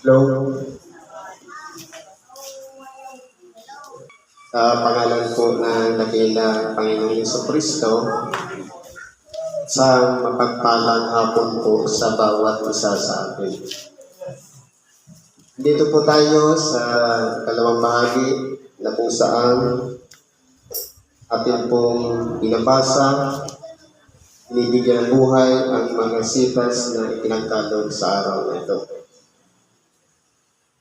Hello. Sa pangalan po ng dakilang Panginoong Jesucristo, sa mapagpalang hapon po sa bawat isa sa atin. Dito po tayo sa kalawang bahagi na kung saan atin pong binabasa, binibigyan ng buhay ang mga sitas na ipinagkaloob sa araw na ito.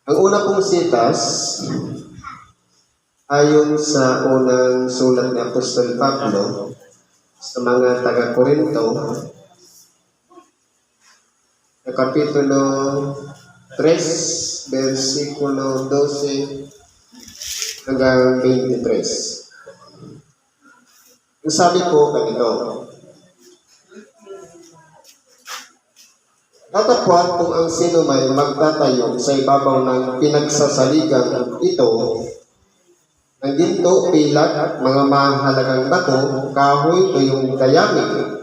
Ang una pong sitas, ayon sa unang sulat ni Apostol Pablo sa mga taga-Korinto, sa Kapitulo 3, versikulo 12 hanggang 23. Ang sabi po ganito, "Datapwat kung ang sino may magtatayo sa ibabaw ng pinagsasaligan ito, ng ginto, pilat, mga mahalagang bato, kahoy o yung dayami.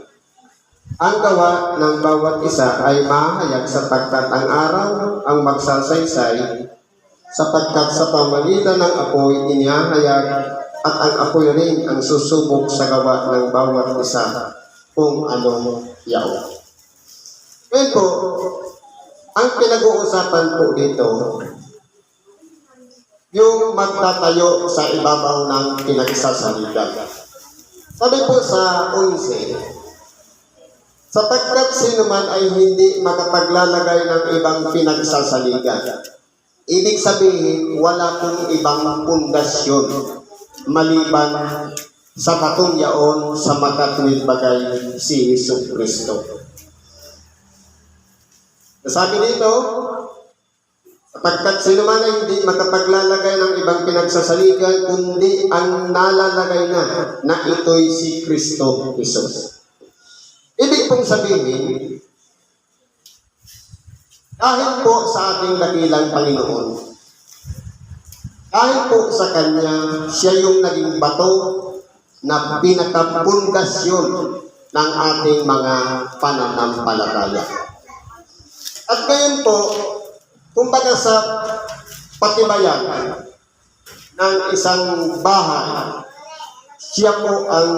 Ang gawa ng bawat isa ay mahayag sapagkat ang araw ang magsasaysay, sapagkat sa pamagitan ng apoy inihahayag at ang apoy rin ang susubok sa gawa ng bawat isa kung anong yaon." Ngayon po, ang pinag-uusapan po dito, yung magtatayo sa ibabaw ng pinagsasaligan. Sabi po sa 11, "Sapagkat sino man ay hindi makapaglalagay ng ibang pinagsasaligan." Ibig sabihin, wala pong ibang pundasyon maliban sa batong yaon sa makatuwid bagay si Jesucristo. Sabi dito, sapagkat sino man ay hindi makapaglalagay ng ibang pinagsasaligan, kundi ang nalalagay na ito'y si Kristo Jesus. Ibig pong sabihin, dahil po sa ating dakilang Panginoon, dahil po sa Kanya, siya yung naging bato na pinakapundasyon ng ating mga pananampalataya. At ngayon po, kumbaga sa patibayan ng isang bahay, siya po ang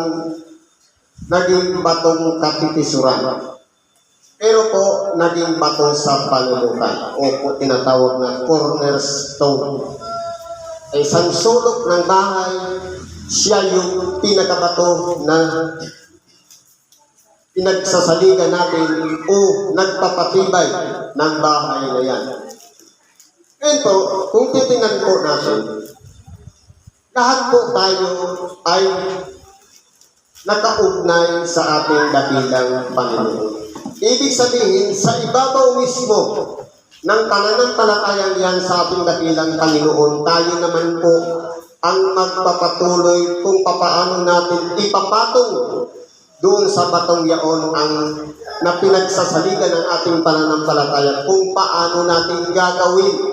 naging batong katitisuran. Pero po, naging bato sa panulukan o po tinatawag na cornerstone. Isang sulok ng bahay, siya yung pinakabato na pinagsasaligan natin o nagpapatibay ng bahay na yan. Ngayon po, kung titingnan po natin, lahat po tayo ay nakaugnay sa ating dakilang Panginoon. Ibig sabihin, sa ibabaw mismo ng pananampalatayang yan sa ating dakilang Panginoon, tayo naman po ang magpapatuloy kung papaano natin ipapatong doon sa batong yaon ang na pinagsasaligan ng ating pananampalataya, kung paano natin gagawin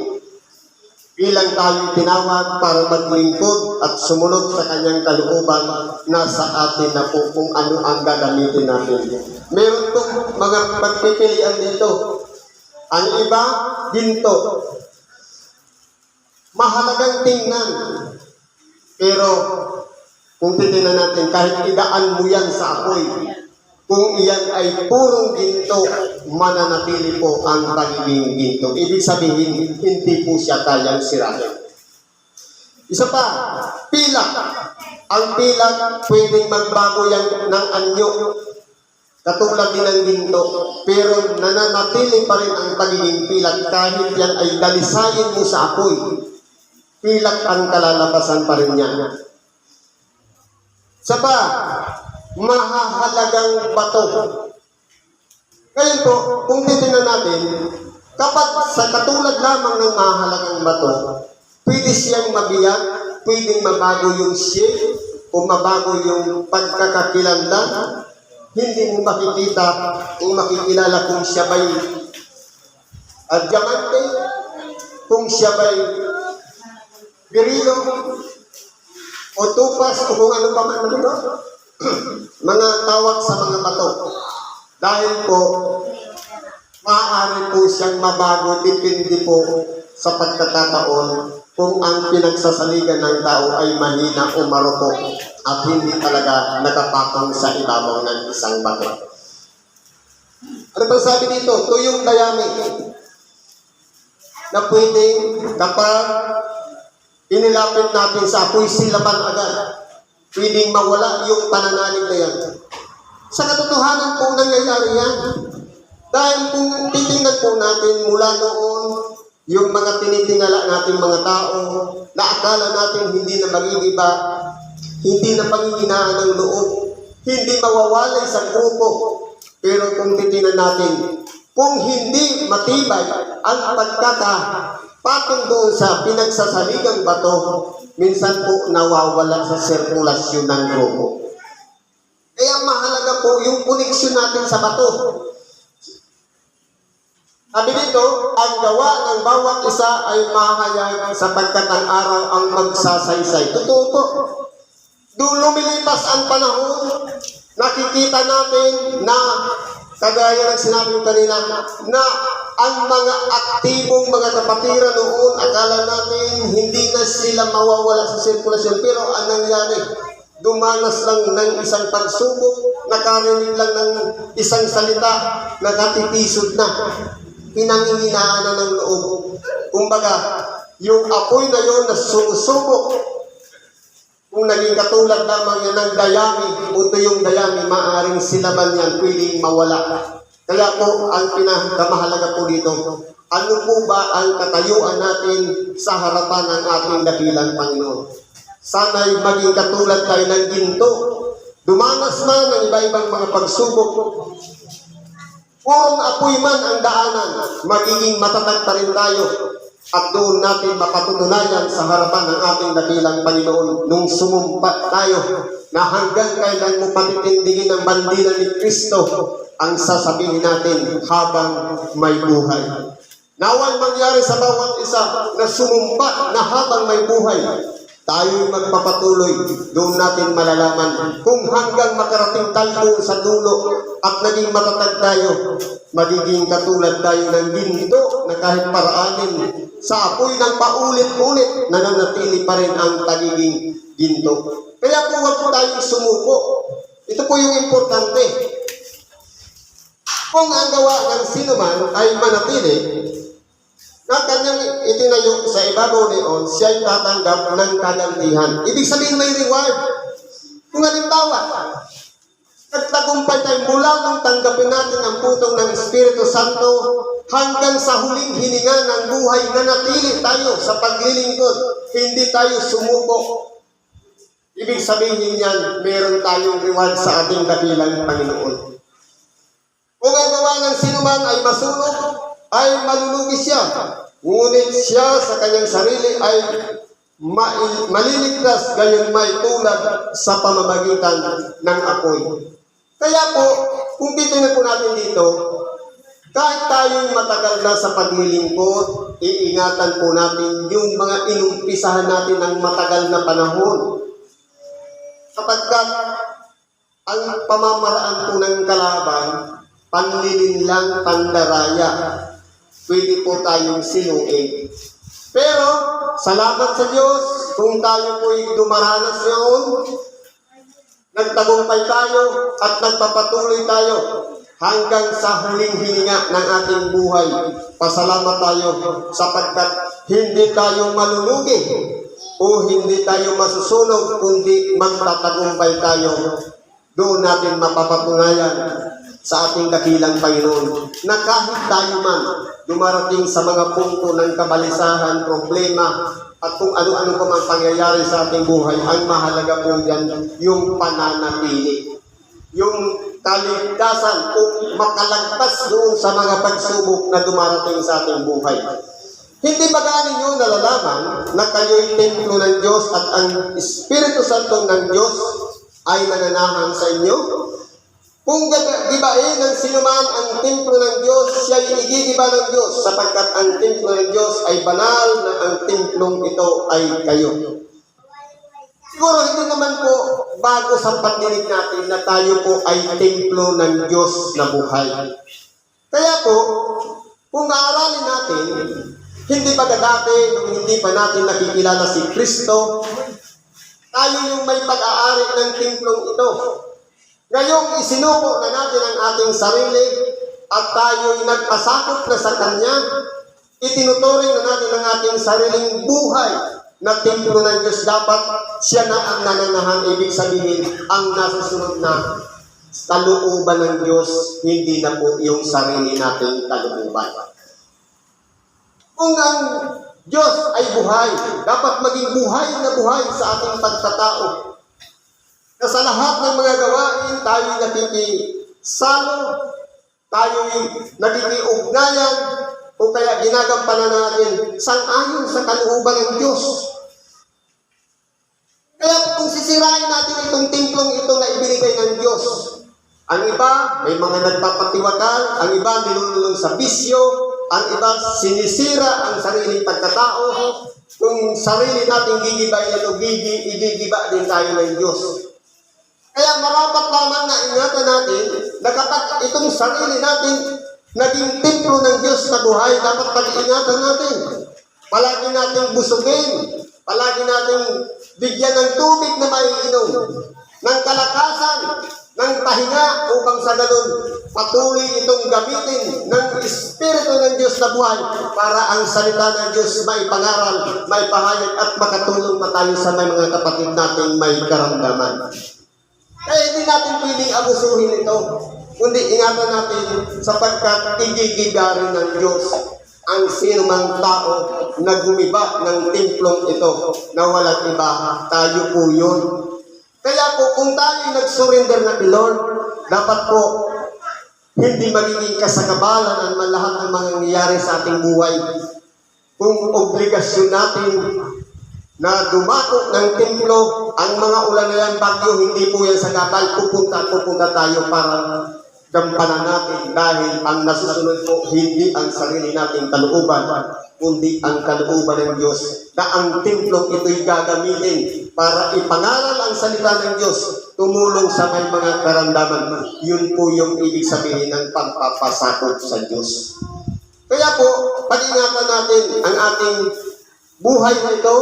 bilang tayo tinawag para maglingkod at sumunod sa kanyang kalooban. Nasa atin na po kung ano ang gagamitin natin. Meron pong mga pagpipilian dito. Ang iba, ginto. Mahalagang tingnan. Pero kung titignan natin, kahit idaan mo yan sa apoy, kung iyan ay purong ginto, mananatili po ang pagiging ginto. Ibig sabihin, hindi po siya kayang sirahin. Isa pa, pilak. Ang pilak, pwedeng magbago yan ng anyo, katulad din ng ginto, pero nananatili pa rin ang pagiging pilak kahit yan ay dalisayin mo sa apoy. Pilak ang kalalabasan pa rin niya. Sapa, mahahalagang bato. Ngayon po, kung titignan natin, kapag sa katulad lamang ng mahahalagang bato, pwede siyang mabiyak, pwedeng mabago yung shape, o mabago yung pagkakakilanlan. Hindi mo makikita o makikilala kung siya ba'y diamante, kung siya ba'y berilo, o tupas, o kung ano pa man ito, mga tawag sa mga bato. Dahil po, maaari po siyang mabago, depende po sa pagkakataon kung ang pinagsasaligan ng tao ay mahina o marupok at hindi talaga nakapatong sa ibabaw ng isang bato. Ano pa sabi dito? Tuyong dayami na pwedeng kapag inilapit natin sa apoy silaban agad, pwedeng mawala yung pananalig na yan. Sa katotohanan po nangyayari yan. Dahil kung titingnan po natin mula noon, yung mga tinitingala natin mga tao, na akala natin hindi na mag-iiba, hindi na panghihinaan ng loob, hindi mawawalay sa grupo. Pero kung titingnan natin, kung hindi matibay ang pagkakapatong doon sa pinagsasaligang bato, minsan po nawawala sa sirkulasyon ng grupo. Kaya mahalaga po yung koneksyon natin sa bato. Sabi dito, ang gawa ng bawat isa ay mahayag sapagkat ang araw ang magsasaysay. Totoo po. Lumilipas ang panahon, nakikita natin na, kagaya ng sinabi ko kanina, na ang mga aktibong mga kapatiran noon, akala natin hindi na sila mawawala sa sirkulasyon. Pero ang nangyari, dumanas lang ng isang pagsubok, nakarinig lang ng isang salita, nakatitisod na. Pinanghihinaan na ng loob. Kumbaga, yung apoy na yun na sumusubok, kung naging katulad lamang yan ng dayami, o yung dayami, maaaring silaban yan, pwedeng mawala. Kaya po, ang pinakamahalaga po dito, ano po ba ang katayuan natin sa harapan ng ating dakilang Panginoon? Sana'y maging katulad tayo ng ginto. Dumanas man ng iba-ibang mga pagsubok, kung apoy man ang daanan, magiging matatag pa rin tayo at doon natin mapatutunayan sa harapan ng ating dakilang Panginoon nung sumumpa tayo na hanggang kailan mo patitindigin ang bandila ni Kristo ang sasabihin natin habang may buhay. Naway mangyari sa bawat isa na sumumpa na habang may buhay, tayo'y magpapatuloy, doon natin malalaman kung hanggang makarating tayo sa dulo at naging matatag tayo, magiging katulad tayo ng ginto na kahit paraanin sa apoy ng paulit-ulit, nananatili pa rin ang pagiging ginto. Kaya po huwag tayong sumuko. Ito po yung importante. Kung ang gawa ng sinuman ay manatili, na kanyang itinayo sa ibabaw niyon, siya'y tatanggap ng kagantihan. Ibig sabihin may reward. Kung halimbawa, nagtagumpay tayo mula nung tanggapin natin ang putong ng Espiritu Santo hanggang sa huling hininga ng buhay, nanatili tayo sa paglilingkod, hindi tayo sumuko. Ibig sabihin niyan, meron tayong reward sa ating dakilang Panginoon. Kung ang gawa ng sinuman ay masunog, ay malulugi siya. Ngunit siya sa kanyang sarili ay maliligtas, gayon may tulad sa pamamagitan ng apoy. Kaya po, kung titingnan po natin dito, kahit tayong matagal na sa paglilingkod, iingatan po natin yung mga inumpisahan natin ng matagal na panahon. Kapagkat ang pamamaraan po ng kalaban, panlilinlang pandaraya, pwede po tayong sinuin. Pero, salamat sa Diyos, kung tayo po'y dumaranas noon, nagtagumpay tayo at nagpapatuloy tayo hanggang sa huling hininga ng ating buhay. Pasalamat tayo sapagkat hindi tayo malulugi o hindi tayo masusunog, kundi magtatagumpay tayo. Doon natin mapapatunayan sa ating dakilang Panginoon na kahit tayo man dumarating sa mga punto ng kabalisahan, problema, at kung ano-ano pa man pangyayari sa ating buhay, ang mahalaga po yan yung pananatili. Yung kaligtasan kung makalagpas doon sa mga pagsubok na dumarating sa ating buhay. Hindi ba ninyo nalalaman na kayo'y templo ng Diyos at ang Espiritu Santo ng Diyos ay nananahan sa inyo? Kung gibain ng sinuman ang templo ng Diyos, siya'y igigiba ng Diyos, sapagkat ang templo ng Diyos ay banal na ang templong ito ay kayo. Siguro hindi naman po bago sa pagdinig natin na tayo po ay templo ng Diyos na buhay. Kaya po, kung maaralin natin, hindi ba dati, nung hindi pa natin nakikilala si Kristo, tayo yung may pag-aari ng templong ito. Ngayong isinuko na natin ang ating sarili at tayo'y nagpasakop na sa Kanya, itinuturing na natin ang ating sariling buhay na templo ng Diyos. Dapat siya na ang nananahan. Ibig sabihin, ang nasusunod na kalooban ng Diyos, hindi na po yung sarili nating kalooban. Kung ang Diyos ay buhay, dapat maging buhay na buhay sa ating pagkatao. Na sa lahat ng mga gawain, tayo nakikisalo, tayo nakikiugnayan, o kaya ginagampanan natin sang-ayon sa kalooban ng Diyos. Kaya kung sisirain natin itong templong ito na ibinigay ng Diyos, ang iba may mga nagpapatiwakal, ang iba nilululong sa bisyo, ang iba sinisira ang sariling pagkatao. Kung sarili natin gigibayan o igigiba din tayo ng Diyos. Kaya marapat lamang na ingatan natin na kapag itong sarili natin naging templo ng Diyos na buhay, dapat pag-ingatan natin. Palagi natin busugin, palagi natin bigyan ng tubig na maiinom, ng kalakasan, ng pahinga, upang sa ganun patuloy itong gamitin ng Espiritu ng Diyos na buhay para ang salita ng Diyos may pangaral, may pahayag at makatulong pa tayo sa mga kapatid nating may karamdaman. Kaya hindi natin pwedeng abusuhin ito, kundi ingatan natin sapagkat igigigarin ng Diyos ang sinumang tao na gumiba ng templong ito na walang iba, tayo po yun. Kaya po kung tayo nag-surrender na kay Lord, dapat po hindi magiging kasagabalan ang lahat ng mga nangyayari sa ating buhay. Kung obligasyon natin na dumako ng templo, ang mga ulan na yan, bagyo, hindi po yan sagabal, pupunta tayo para gampanan natin dahil ang nasusunod po hindi ang sarili nating kalooban, kundi ang kalooban ng Diyos na ang templong ito'y gagamitin para ipangaral ang salita ng Diyos, tumulong sa may mga karamdaman. Yun po yung ibig sabihin ng pagpapasakop sa Diyos. Kaya po, pag-ingatan natin ang ating buhay na ito,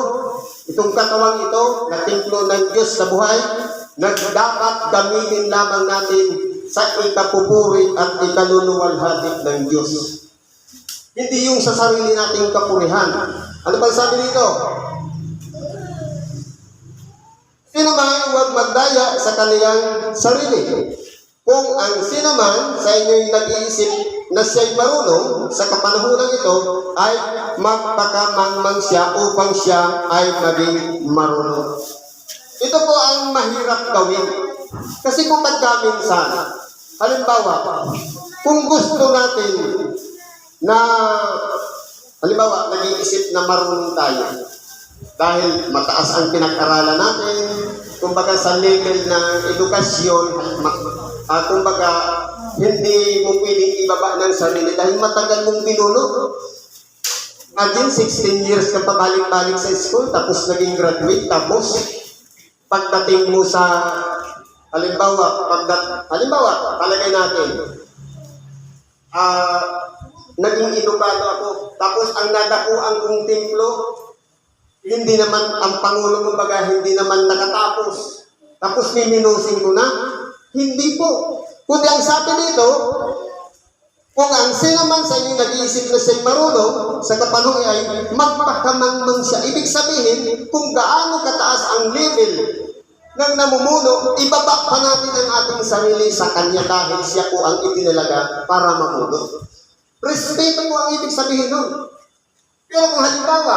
itong katawang ito, na templo ng Diyos na buhay, na dapat gamitin lamang natin sa ikapupuri at ikaluluwalhati ng Diyos. Hindi yung sa sarili nating kapurihan. Ano ba sabi dito? Sino man huwag magdaya sa kaniyang sarili. Kung ang sino man sa inyo'y nag-iisip na siya'y marunong sa kapanahunan ito, ay magpakamangmang siya upang siya ay maging marunong. Ito po ang mahirap gawin. Kasi kung pagkaminsan, halimbawa, kung gusto natin na, halimbawa, nag-iisip na marunong tayo, dahil mataas ang pinag-aralan natin, kumbaga sa level ng edukasyon, kumbaga, hindi mo pwedeng ibaba ng sarili dahil matagal mong pinuno. Imagine, 16 years ka pa balik-balik sa school, tapos naging graduate, tapos pagdating mo sa, halimbawa, palagay natin, naging edukado ako, tapos ang nadakuan kong templo, hindi naman, ang Pangulo kumbaga, hindi naman nakatapos. Tapos miminusin ko na, hindi po. Kundi ang sabi dito, kung ang sino man sa inyo nag-iisip na siya'y marunong, sa kapanong ay magpakamangmang siya. Ibig sabihin, kung gaano kataas ang level ng namumuno, ibaba pa natin ang ating sarili sa kanya dahil siya po ang itinalaga para mamuno. Respeto po ang ibig sabihin nun. Pero kung halimbawa,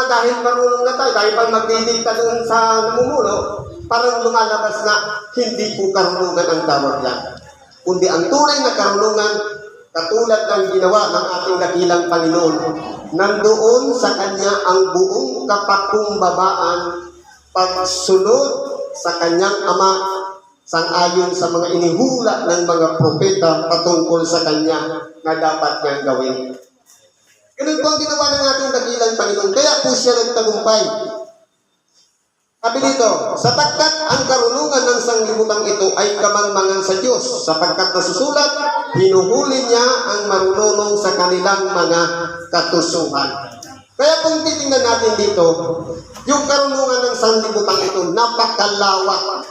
dahil marunong na tayo, dahil pag magdidikta doon sa namumuno, parang lumalabas na hindi po karunungan ang tawag yan. Kundi ang tunay na karunungan, katulad ng ginawa ng ating dakilang Panginoon, nandoon sa Kanya ang buong kapakumbabaan, pagsunod sa Kanyang Ama, sang-ayon sa mga inihula ng mga propeta patungkol sa Kanya na dapat niyang gawin. Ganun po ang ginawa ng ating dakilang Panginoon. Kaya po siya nagtagumpay. Sabi dito, sapagkat ang karunungan ng sanglibutan ito ay kamangmangan sa Diyos, sapagkat nasusulat, hinuhuli niya ang marunong sa kanilang mga katusuhan. Kaya kung titingnan natin dito, yung karunungan ng sanglibutan ito, napakalawak.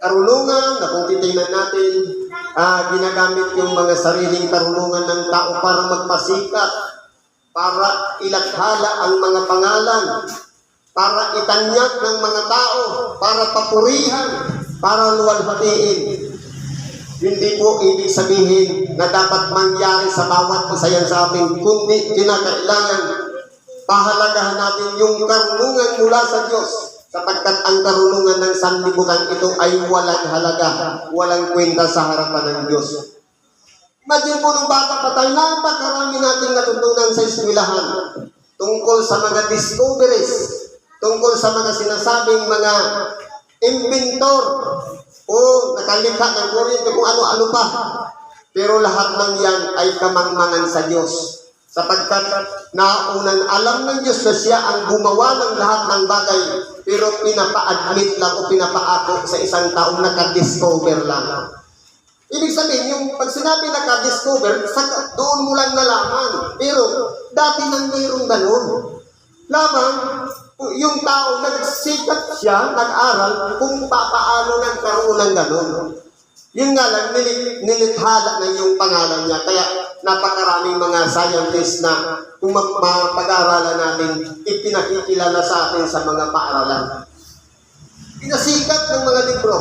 Karunungan na kung titingnan natin, ginagamit yung mga sariling karunungan ng tao para magpasikat, para ilakhala ang mga pangalan, para itanyag ng mga tao, para papurihan, para luwalhatiin. Hindi po ibig sabihin na dapat mangyari sa bawat isa yan sa amin, kundi kinakailangan pahalagahan natin yung karunungan mula sa Diyos, sapagkat ang karunungan ng sanlibutan ito ay walang halaga, walang kwenta sa harapan ng Diyos. Imagine po nung bata pa tayo, napakarami nating natutunan sa eskwelahan tungkol sa mga discoveries, tungkol sa mga sinasabing mga inventor o nakalikha ng kuryente kung ano-ano pa. Pero lahat ng yan ay kamangmangan sa Diyos. Sapagkat naunan alam ng Diyos na siya ang gumawa ng lahat ng bagay, pero pinapa-admit lang o pinapaako sa isang taong nakadiscover lang. Ibig sabihin, yung pag sinabi nakadiscover, doon mo lang nalaman. Pero dati nang mayroong ganun. Lamang, yung tao nagsikat siya, nag-aral kung paano nagkaroon ng ganun. Yun nga lang, nilithala na yung pangalan niya. Kaya napakaraming mga scientists na kung mapag-aaralan natin, ipinakikilala sa atin sa mga paaralan. Pinasikat ng mga libro.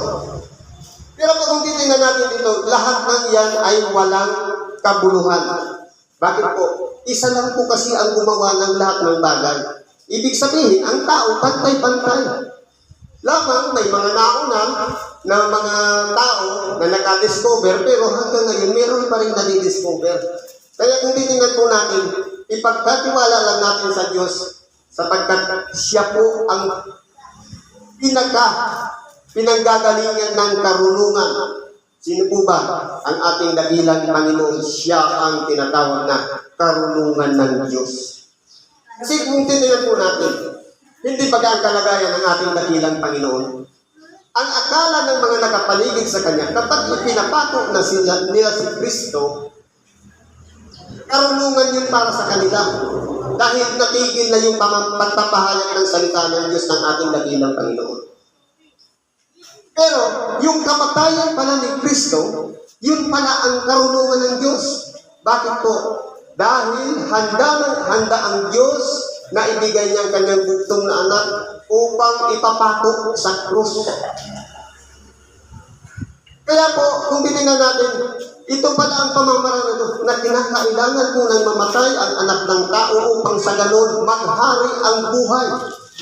Pero kung titingnan natin dito, lahat ng yan ay walang kabuluhan. Bakit po? Isa lang po kasi ang gumawa ng lahat ng bagay. Ibig sabihin, ang tao, pantay-pantay. Lamang may mga naunan na mga tao na nakadiscover, pero hanggang ngayon, meron pa rin nadidiscover. Kaya kung titingnan po natin, ipagkatiwala lang natin sa Diyos, sapagkat siya po ang pinanggagalingan ng karunungan. Sino po ba ang ating dakilang Panginoon? Siya ang tinatawag na karunungan ng Diyos. Kasi kung titingnan po natin, hindi ba ang kalagayan ng ating dakilang Panginoon? Ang akala ng mga nakapaligid sa Kanya, kapag ipinapato na nila si Kristo, karunungan yun para sa kanila. Dahil natigil na yung pagpapahayag ng salita ng Diyos ng ating dakilang Panginoon. Pero, yung kamatayan pala ni Kristo, yun pala ang karunungan ng Diyos. Bakit po? Dahil handa ang Diyos na ibigay niya ang kanyang bugtong na anak upang ipapato sa krus. Kaya po, kung binigyan natin, ito pala ang pamamaraan na kinakailangan po ng mamatay ang anak ng tao upang sa ganon maghari ang buhay.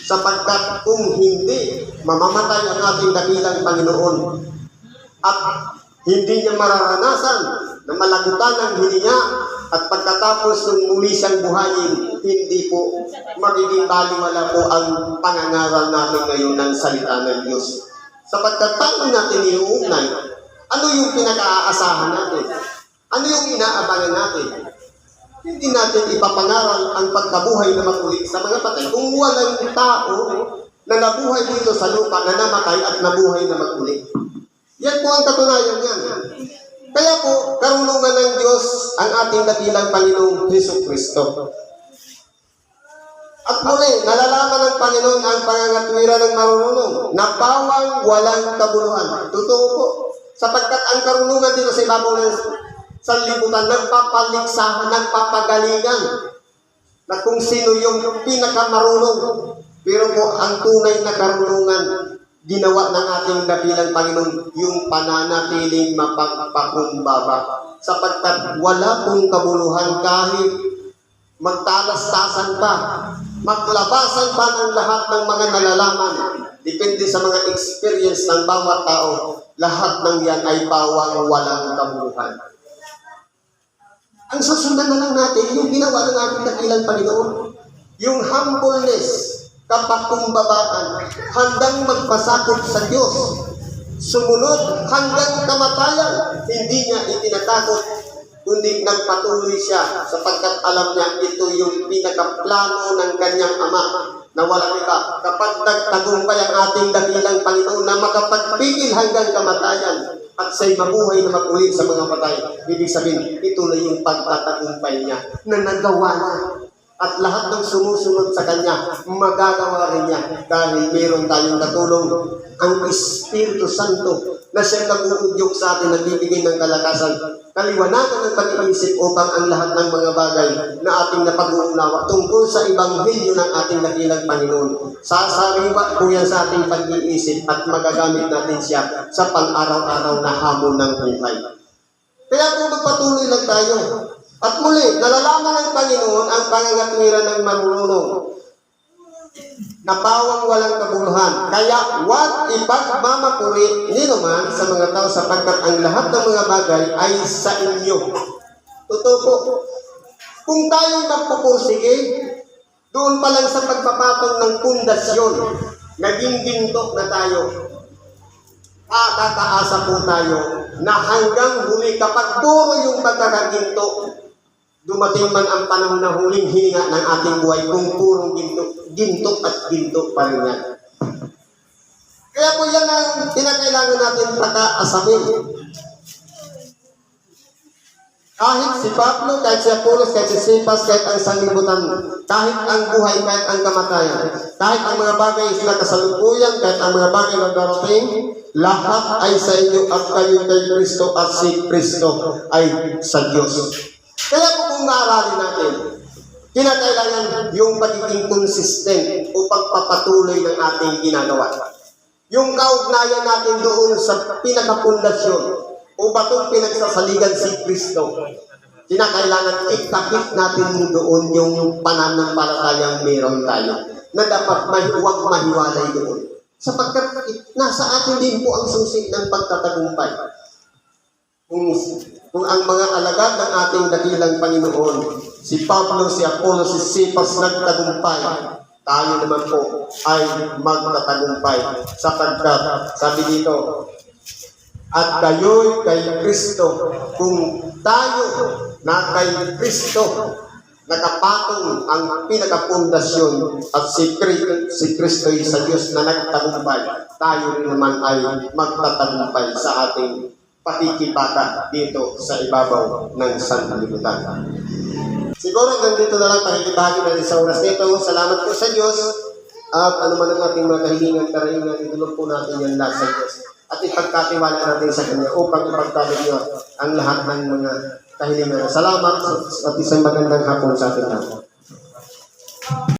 Sapagkat kung hindi, mamamatay ang ating dakilang Panginoon. At hindi niya mararanasan na malagutan ang hininga at pagkatapos ng muli siyang buhayin, hindi po magiging baliwala po ang pangangaral natin ngayon ng salita ng Diyos. Sapagkat paano natin iuugnay? Ano yung pinaka-aasahan natin? Ano yung inaabangan natin? Hindi natin ipapangaral ang pagkabuhay na matuli sa mga patay kung walang tao na nabuhay dito sa lupa na namatay at nabuhay na matuli. Yan po ang katunayan niyan. Kaya po, karunungan ng Diyos ang ating dakilang Panginoong Jesucristo. At muli, nalalaman ng Panginoon ang pangangatwira ng marunong na bawang walang kabuluhan. Totoo po. Sapagkat ang karunungan dito sa ibabaw ng sanlibutan, nagpapaligsahan, nagpapagalingan na kung sino yung pinakamarunong. Pero po, ang tunay na karunungan, ginawa ng ating dakilang Panginoon yung pananatiling mapagpakumbaba. Sapagkat wala pong kabuluhan kahit magtalastasan pa, maglabasan pa ng lahat ng mga nalalaman. Depende sa mga experience ng bawat tao, lahat ng yan ay bawang walang kabuluhan. Ang susundan na lang natin, yung ginawa ng ating dakilang Panginoon, yung humbleness, kapakumbabaan, handang magpasakop sa Diyos, sumunod hanggang kamatayan, hindi niya itinatakot, kundi nagpatuloy siya sapagkat alam niya ito yung pinakaplano ng kanyang ama na walang iba. Kapag nagtagumpay ang ating dakilang Panginoon na makapagpigil hanggang kamatayan at siya'y mabuhay na maguli sa mga patay, ibig sabihin, ito na yung pagtatagumpay niya na nagawa na. At lahat ng sumusunod sa Kanya, magagawa rin niya dahil meron tayong katulong ang Espiritu Santo na siyang nag-uudyok sa atin, nagbibigay ng kalakasan, kaliwanagan ng pag-iisip upang ang lahat ng mga bagay na ating napag-uunawa tungkol sa Ebanghelyo ng ating dakilang Panginoon. Sasariwa po yan sa ating pag-iisip at magagamit natin siya sa pang-araw-araw na hamon ng buhay. Kaya kung magpatuloy lang tayo, at muli, nalalaman ng Panginoon ang pangangatwiran ng marunong na pawang walang kabuluhan. Kaya huwag ipagmamapuri ninuman sa mga tao sapagkat ang lahat ng mga bagay ay sa inyo. Totoo po. Kung tayo'y magpupursige, doon pa lang sa pagpapatong ng pundasyon, naging ginto na tayo. Kakaasa po tayo na hanggang huli kapag puro yung pagkakaginto, dumating man ang panahon na huling hininga ng ating buhay kung purong ginto at ginto pa rin yan. Kaya po yan ang kinakailangan natin pagkaasamin. Kahit si Pablo, kahit si Apollos, kahit si Cephas, kahit ang sanlibutan, kahit ang buhay, kahit ang kamatayan, kahit ang mga bagay na kasalukuyan, kahit ang mga bagay na darating, lahat ay sa inyo at kayo kay Kristo at si Kristo ay sa Diyos. Kaya po kung naaralin natin, kinakailangan yung pagiging consistent o pagpapatuloy ng ating ginagawa. Yung kaugnayan natin doon sa pinakapundasyon o batong pinagsasaligan si Kristo, kinakailangan ikakit natin doon yung pananampalatayang meron tayo na dapat huwag mahiwalay doon. Sapagkat nasa atin din po ang susi ng pagtatagumpay. Kung ang mga alagad ng ating dakilang Panginoon, si Pablo, si Apollos, si Cephas nagtagumpay, tayo naman po ay magtatagumpay. Sapagkat, sabi dito, at kayo'y kay Kristo, kung tayo na kay Kristo, nakapatong ang pinakapundasyon at si Kristo'y sa Diyos na nagtagumpay, tayo rin naman ay magtatagumpay sa ating pakikibaka dito sa ibabaw ng sanlibutan. Siguro ganito na lang pakikibahagi natin sa oras nito. Salamat po sa Diyos at ano man ang ating mga kahilingan, karaingan, itulog po natin yan lahat sa Diyos. At ipagkatiwala natin sa Kanya upang ipagkalog niya ang lahat ng mga kahilingan. Salamat at isang magandang hapon sa ating lahat.